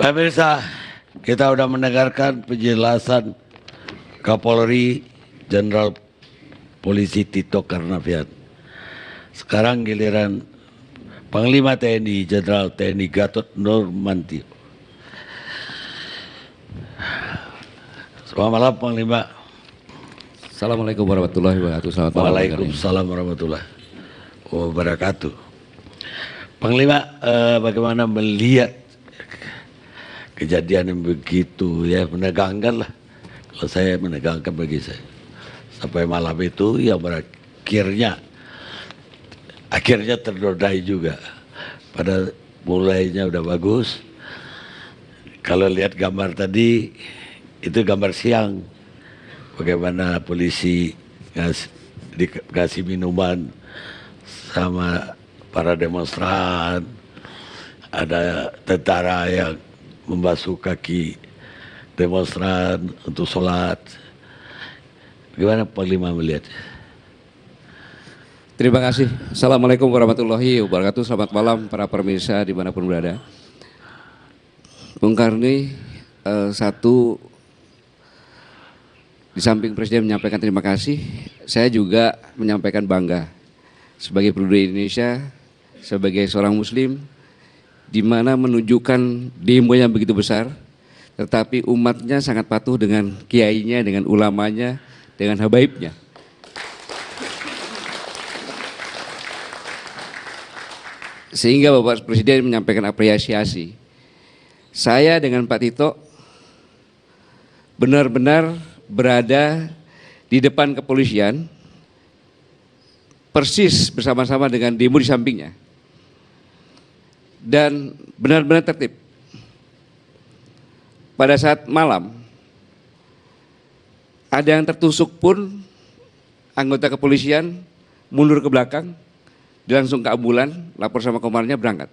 Pemirsa, kita sudah mendengarkan penjelasan Kapolri Jenderal Polisi Tito Karnavian. Sekarang giliran Panglima TNI Jenderal TNI Gatot Nurmantio. Selamat malam Panglima. Assalamualaikum warahmatullahi wabarakatuh. Selamat malam. Waalaikumsalam warahmatullahi wabarakatuh. Panglima, bagaimana melihat kejadian yang begitu ya menegangkan lah. Kalau saya menegangkan bagi saya. Sampai malam itu yang akhirnya ternodai juga. Pada mulainya udah bagus. Kalau lihat gambar tadi itu gambar siang. Bagaimana polisi dikasih minuman sama para demonstran, ada tentara yang membasuh kaki demonstran untuk sholat. Bagaimana Panglima melihat? Terima kasih. Assalamualaikum warahmatullahi wabarakatuh. Selamat malam para pemirsa dimanapun berada. Bung Karni, di samping Presiden menyampaikan terima kasih, saya juga menyampaikan bangga sebagai penduduk Indonesia, sebagai seorang Muslim, di mana menunjukkan demo yang begitu besar, tetapi umatnya sangat patuh dengan kiainya, dengan ulamanya, dengan habaibnya. Sehingga Bapak Presiden menyampaikan apresiasi. Saya dengan Pak Tito benar-benar berada di depan kepolisian, persis bersama-sama dengan demo di sampingnya. Dan benar-benar tertib. Pada saat malam, ada yang tertusuk pun anggota kepolisian mundur ke belakang, dia langsung ke ambulan, lapor sama komandannya, berangkat.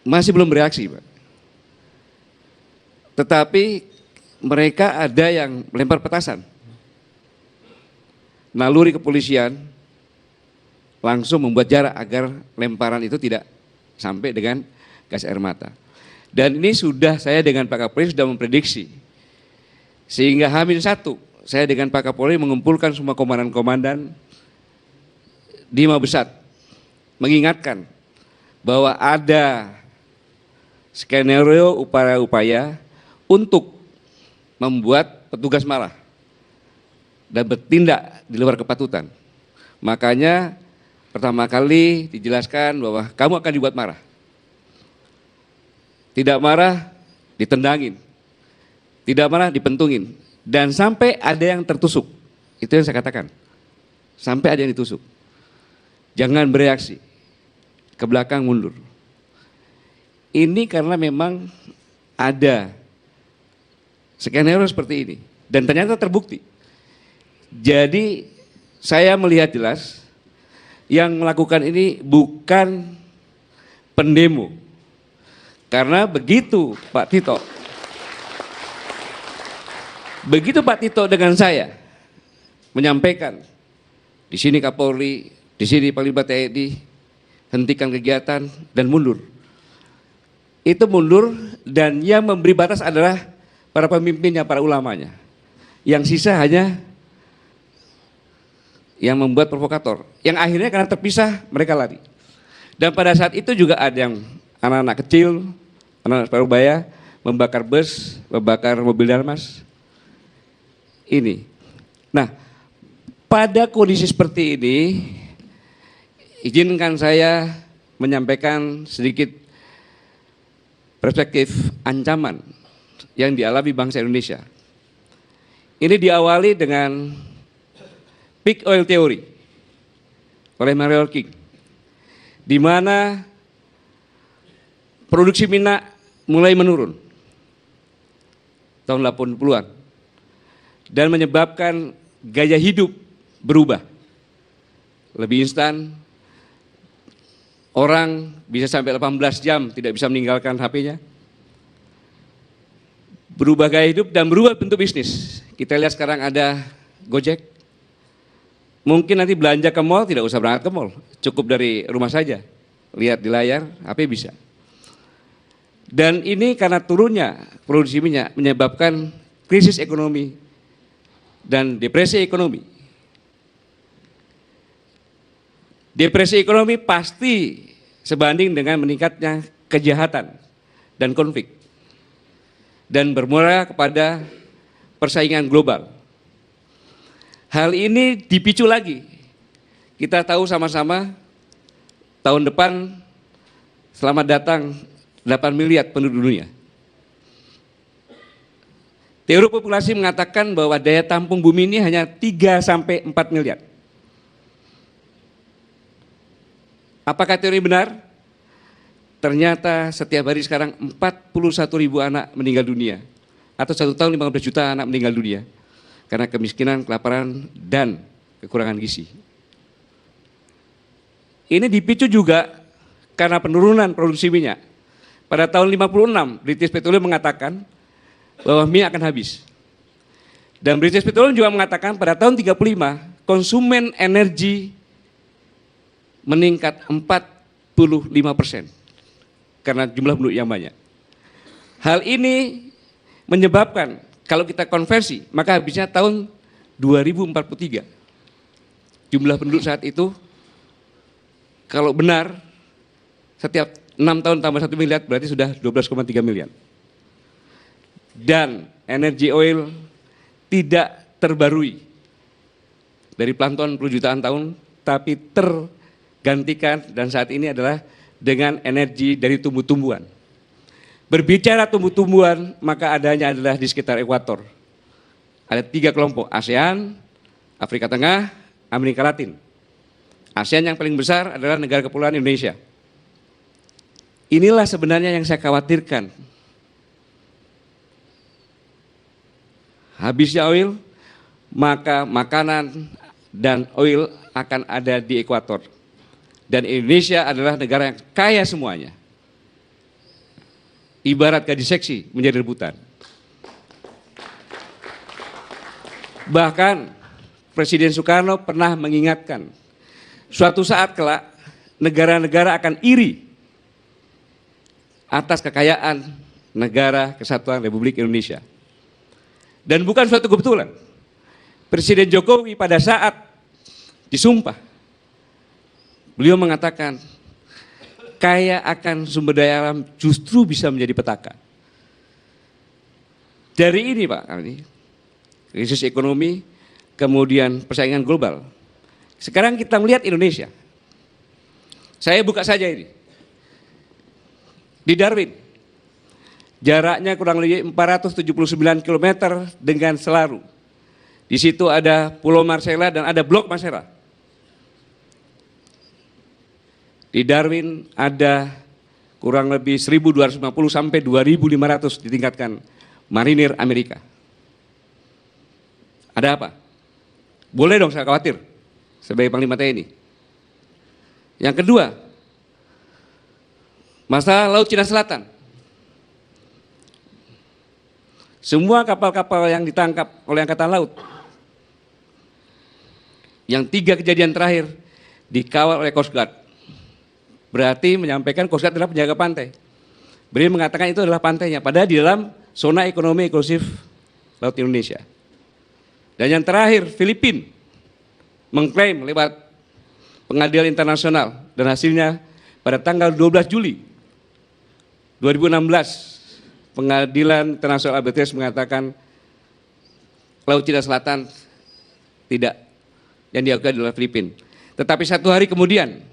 Masih belum bereaksi, Pak. Tetapi mereka ada yang melempar petasan. Naluri kepolisian langsung membuat jarak agar lemparan itu tidak sampai dengan gas air mata. Dan ini sudah saya dengan Pak Kapolri sudah memprediksi. Sehingga H-1 saya dengan Pak Kapolri mengumpulkan semua komandan-komandan di Mabesat, mengingatkan bahwa ada skenario upaya-upaya untuk membuat petugas marah dan bertindak di luar kepatutan. Makanya pertama kali dijelaskan bahwa kamu akan dibuat marah. Tidak marah ditendangin, tidak marah dipentungin, dan sampai ada yang tertusuk. Itu yang saya katakan, sampai ada yang ditusuk. Jangan bereaksi, ke belakang mundur. Ini karena memang ada skenario seperti ini dan ternyata terbukti. Jadi saya melihat jelas yang melakukan ini bukan pendemo. Karena begitu Pak Tito dengan saya menyampaikan, di sini Kapolri, di sini Panglima TNI, hentikan kegiatan dan mundur. Itu mundur, dan yang memberi batas adalah para pemimpinnya, para ulamanya. Yang sisa hanya yang membuat provokator. Yang akhirnya karena terpisah mereka lari. Dan pada saat itu juga ada yang anak-anak kecil, anak-anak Parubaya membakar bus, membakar mobil Darmas. Ini. Nah, pada kondisi seperti ini, izinkan saya menyampaikan sedikit perspektif ancaman yang dialami bangsa Indonesia. Ini diawali dengan peak oil theory oleh Mario King, di mana produksi minyak mulai menurun tahun 80-an dan menyebabkan gaya hidup berubah. Lebih instan, orang bisa sampai 18 jam tidak bisa meninggalkan HP-nya. Berubah gaya hidup dan berubah bentuk bisnis. Kita lihat sekarang ada Gojek. Mungkin nanti belanja ke mall tidak usah berangkat ke mall, cukup dari rumah saja. Lihat di layar, HP bisa. Dan ini karena turunnya produksi minyak menyebabkan krisis ekonomi dan depresi ekonomi. Depresi ekonomi pasti sebanding dengan meningkatnya kejahatan dan konflik dan bermuara kepada persaingan global. Hal ini dipicu lagi. Kita tahu sama-sama tahun depan selamat datang 8 miliar penduduk dunia. Teori populasi mengatakan bahwa daya tampung bumi ini hanya 3 sampai 4 miliar. Apakah teori benar? Ternyata setiap hari sekarang 41.000 anak meninggal dunia. Atau 1 tahun 15 juta anak meninggal dunia. Karena kemiskinan, kelaparan, dan kekurangan gizi. Ini dipicu juga karena penurunan produksi minyak. Pada tahun 56, British Petroleum mengatakan bahwa minyak akan habis. Dan British Petroleum juga mengatakan pada tahun 35, konsumen energi meningkat 45% karena jumlah penduduk yang banyak. Hal ini menyebabkan kalau kita konversi, maka habisnya tahun 2043. Jumlah penduduk saat itu, kalau benar, setiap 6 tahun tambah 1 miliar berarti sudah 12,3 miliar. Dan energi oil tidak terbarui dari plankton puluh jutaan tahun, tapi tergantikan dan saat ini adalah dengan energi dari tumbuh-tumbuhan. Berbicara tumbuh-tumbuhan, maka adanya adalah di sekitar ekuator. Ada 3 kelompok, ASEAN, Afrika Tengah, Amerika Latin. ASEAN yang paling besar adalah negara kepulauan Indonesia. Inilah sebenarnya yang saya khawatirkan. Habisnya oil, maka makanan dan oil akan ada di ekuator. Dan Indonesia adalah negara yang kaya semuanya. Ibarat gadis seksi menjadi rebutan. Bahkan Presiden Soekarno pernah mengingatkan, suatu saat kelak negara-negara akan iri atas kekayaan negara kesatuan Republik Indonesia. Dan bukan suatu kebetulan. Presiden Jokowi pada saat disumpah, beliau mengatakan, kaya akan sumber daya alam justru bisa menjadi petaka. Dari ini Pak, krisis ekonomi, kemudian persaingan global. Sekarang kita melihat Indonesia. Saya buka saja ini. Di Darwin, jaraknya kurang lebih 479 km dengan Selaru. Di situ ada Pulau Marcella dan ada Blok Marcella. Di Darwin ada kurang lebih 1.250 sampai 2.500 ditingkatkan marinir Amerika. Ada apa? Boleh dong saya khawatir sebagai Panglima TNI. Yang kedua, masalah Laut Cina Selatan. Semua kapal-kapal yang ditangkap oleh Angkatan Laut, yang 3 kejadian terakhir dikawal oleh Coast Guard. Berarti menyampaikan Coast Guard adalah penjaga pantai. Beliau mengatakan itu adalah pantainya, padahal di dalam zona ekonomi eksklusif Laut Indonesia. Dan yang terakhir, Filipina mengklaim lewat pengadilan internasional dan hasilnya pada tanggal 12 Juli 2016, pengadilan internasional arbitrase mengatakan Laut Cina Selatan tidak, yang diakui adalah Filipina. Tetapi 1 hari kemudian,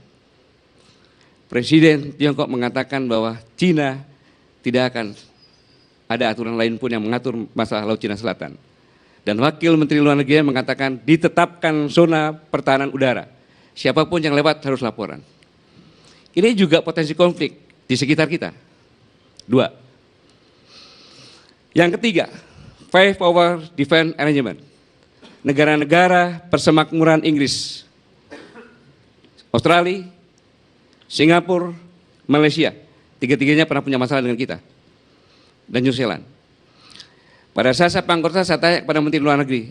Presiden Tiongkok mengatakan bahwa Cina tidak akan ada aturan lain pun yang mengatur masalah Laut Cina Selatan. Dan Wakil Menteri Luar Negeri mengatakan ditetapkan zona pertahanan udara. Siapapun yang lewat harus laporan. Ini juga potensi konflik di sekitar kita. 2. Yang ketiga, Five Power Defense Arrangement. Negara-negara persemakmuran Inggris, Australia, Singapura, Malaysia, 3-tiganya pernah punya masalah dengan kita. Dan New Zealand. Pada saat saya pangkota, saya tanya kepada Menteri Luar Negeri,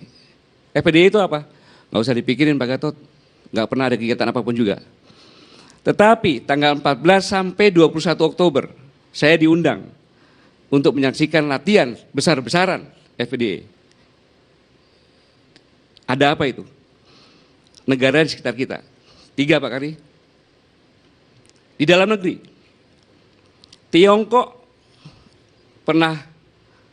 FPDI itu apa? Nggak usah dipikirin Pak Gatot, nggak pernah ada kegiatan apapun juga. Tetapi tanggal 14 sampai 21 Oktober saya diundang untuk menyaksikan latihan besar-besaran FDA. Ada apa itu? Negara di sekitar kita. 3 Pak Kari. Di dalam negeri, Tiongkok pernah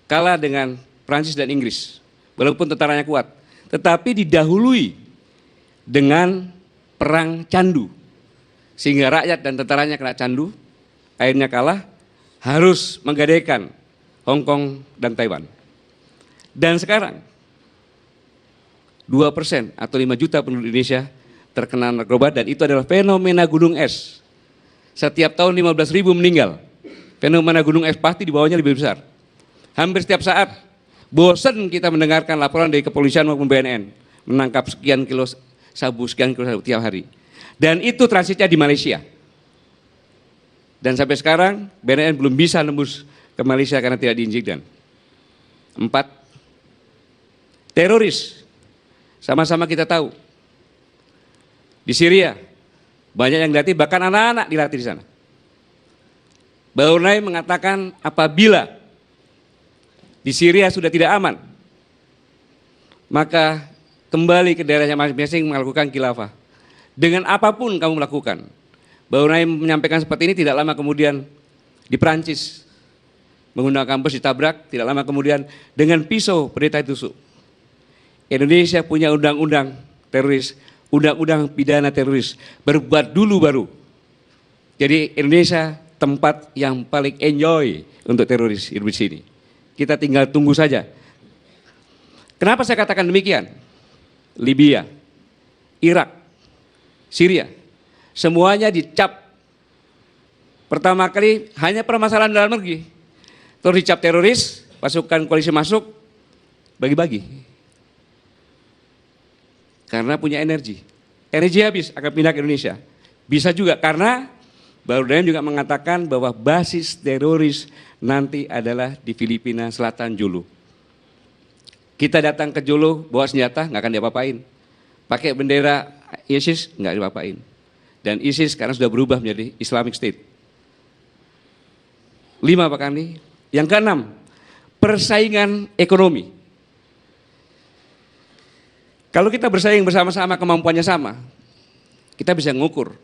kalah dengan Prancis dan Inggris, walaupun tentaranya kuat. Tetapi didahului dengan perang candu. Sehingga rakyat dan tentaranya kena candu, akhirnya kalah, harus menggadaikan Hong Kong dan Taiwan. Dan sekarang 2% atau 5 juta penduduk Indonesia terkena narkoba, dan itu adalah fenomena gunung es. Setiap tahun 15.000 meninggal. Fenomena gunung es pasti di bawahnya lebih besar. Hampir setiap saat, bosan kita mendengarkan laporan dari kepolisian maupun BNN, menangkap sekian kilo sabu tiap hari. Dan itu transitnya di Malaysia. Dan sampai sekarang BNN belum bisa nembus ke Malaysia karena tidak diizinkan. 4, teroris. Sama-sama kita tahu. Di Syria banyak yang dilatih, bahkan anak-anak dilatih di sana. Brunei mengatakan apabila di Syria sudah tidak aman, maka kembali ke daerahnya masing-masing melakukan khilafah. Dengan apapun kamu melakukan. Brunei menyampaikan seperti ini tidak lama kemudian di Perancis. Menggunakan bus ditabrak, tidak lama kemudian dengan pisau pendeta ditusuk. Indonesia punya undang-undang teroris, undang-undang pidana teroris, berbuat dulu baru. Jadi Indonesia tempat yang paling enjoy untuk teroris hidup di sini. Kita tinggal tunggu saja. Kenapa saya katakan demikian? Libya, Irak, Syria, semuanya dicap. Pertama kali hanya permasalahan dalam negeri, terus dicap teroris, pasukan koalisi masuk, bagi-bagi. Karena punya energi habis akan pindah ke Indonesia. Bisa juga karena Brunei juga mengatakan bahwa basis teroris nanti adalah di Filipina Selatan, Julu. Kita datang ke Julu bawa senjata, nggak akan diapa-apain. Pakai bendera ISIS, nggak diapa-apain. Dan ISIS sekarang sudah berubah menjadi Islamic State. 5 Pak Kandi. Yang ke-6, persaingan ekonomi. Kalau kita bersaing bersama-sama, kemampuannya sama, kita bisa ngukur.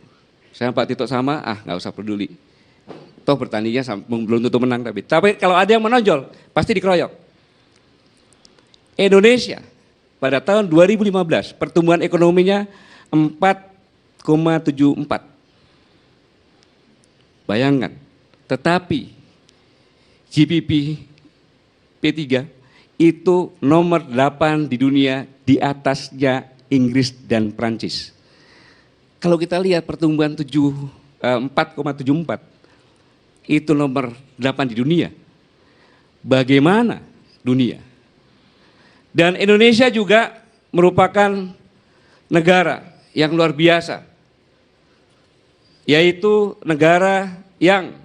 Saya Pak Tito sama, nggak usah peduli. Toh bertandingnya belum tentu menang, tapi kalau ada yang menonjol, pasti dikeroyok. Indonesia pada tahun 2015 pertumbuhan ekonominya 4,74. Bayangkan, tetapi GDP P3 itu nomor 8 di dunia, di atasnya Inggris dan Prancis. Kalau kita lihat pertumbuhan 4,74 itu nomor 8 di dunia. Bagaimana dunia? Dan Indonesia juga merupakan negara yang luar biasa, yaitu negara yang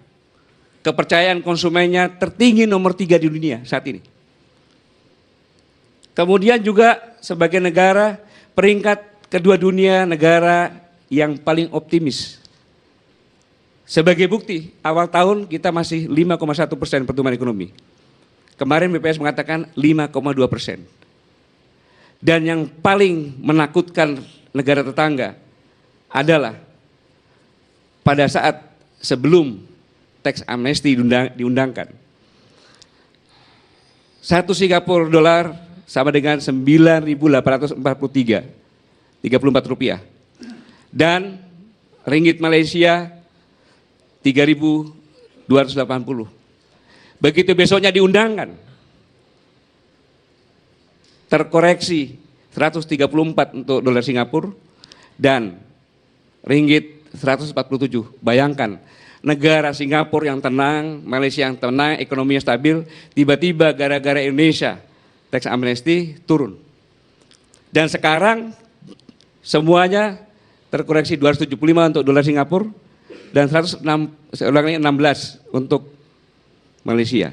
kepercayaan konsumennya tertinggi nomor 3 di dunia saat ini. Kemudian juga sebagai negara peringkat kedua dunia, negara yang paling optimis. Sebagai bukti, awal tahun kita masih 5,1% pertumbuhan ekonomi. Kemarin BPS mengatakan 5,2%. Dan yang paling menakutkan negara tetangga adalah pada saat sebelum tax amnesty diundangkan. 1 Singapura dolar sama dengan 9.843, 34 rupiah. Dan ringgit Malaysia 3.280. Begitu besoknya diundangkan, terkoreksi 134 untuk dolar Singapura dan ringgit 147. Bayangkan, negara Singapura yang tenang, Malaysia yang tenang, ekonominya stabil, tiba-tiba gara-gara Indonesia tax amnesty turun. Dan sekarang semuanya terkoreksi 275 untuk dolar Singapura dan 116 untuk Malaysia.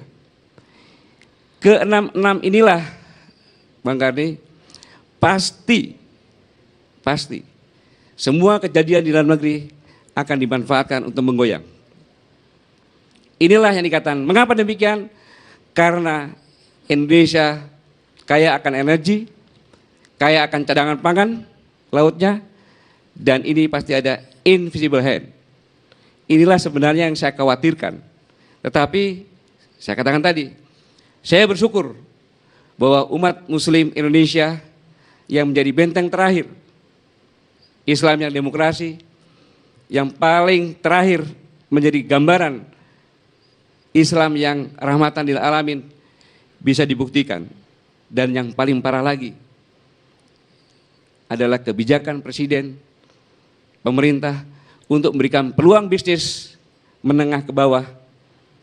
Ke-6 inilah Bang Karni, pasti semua kejadian di dalam negeri akan dimanfaatkan untuk menggoyang. Inilah yang dikatakan. Mengapa demikian? Karena Indonesia kaya akan energi, kaya akan cadangan pangan lautnya, dan ini pasti ada invisible hand. Inilah sebenarnya yang saya khawatirkan. Tetapi saya katakan tadi, saya bersyukur bahwa umat Muslim Indonesia yang menjadi benteng terakhir Islam yang demokrasi, yang paling terakhir menjadi gambaran Islam yang rahmatan lil alamin, bisa dibuktikan. Dan yang paling parah lagi adalah kebijakan presiden, pemerintah untuk memberikan peluang bisnis menengah ke bawah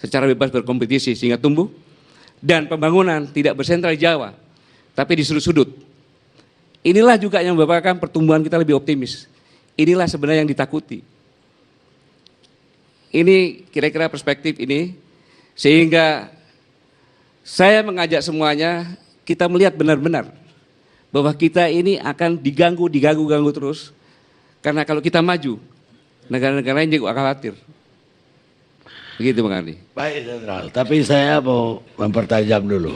secara bebas berkompetisi sehingga tumbuh, dan pembangunan tidak bersentral di Jawa tapi di sudut-sudut. Inilah juga yang menyebabkan pertumbuhan kita lebih optimis. Inilah sebenarnya yang ditakuti. Ini kira-kira perspektif ini, sehingga saya mengajak semuanya kita melihat benar-benar bahwa kita ini akan diganggu terus, karena kalau kita maju, negara-negara lain juga khawatir. Begitu Bang Andi. Baik Jenderal, tapi saya mau mempertajam dulu.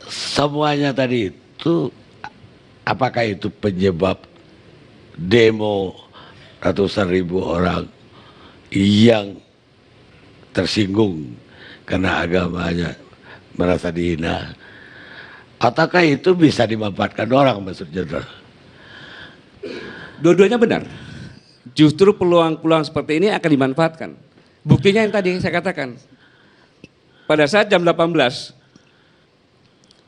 Semuanya tadi itu, apakah itu penyebab demo ratusan ribu orang yang tersinggung karena agamanya merasa dihina, ataukah itu bisa dimanfaatkan orang, Maksud Jenderal? Dua-duanya benar. Justru peluang-peluang seperti ini akan dimanfaatkan. Buktinya yang tadi saya katakan, pada saat jam 18,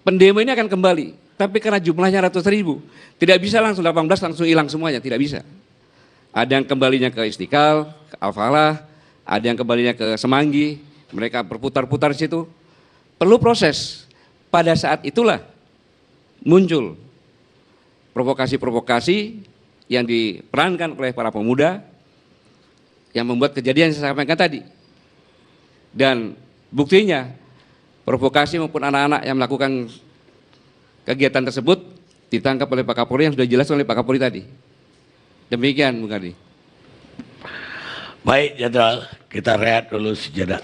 pendemo ini akan kembali. Tapi karena jumlahnya ratus ribu, tidak bisa langsung 18 langsung hilang semuanya, tidak bisa. Ada yang kembalinya ke Istiqlal, ke Al-Falah, ada yang kembalinya ke Semanggi, mereka berputar-putar di situ. Perlu proses. Pada saat itulah muncul provokasi-provokasi yang diperankan oleh para pemuda yang membuat kejadian yang saya sampaikan tadi. Dan buktinya provokasi maupun anak-anak yang melakukan kegiatan tersebut ditangkap oleh Pak Kapolri yang sudah jelas oleh Pak Kapolri tadi. Demikian Bung Kardi. Baik Jenderal, kita rehat dulu sejenak.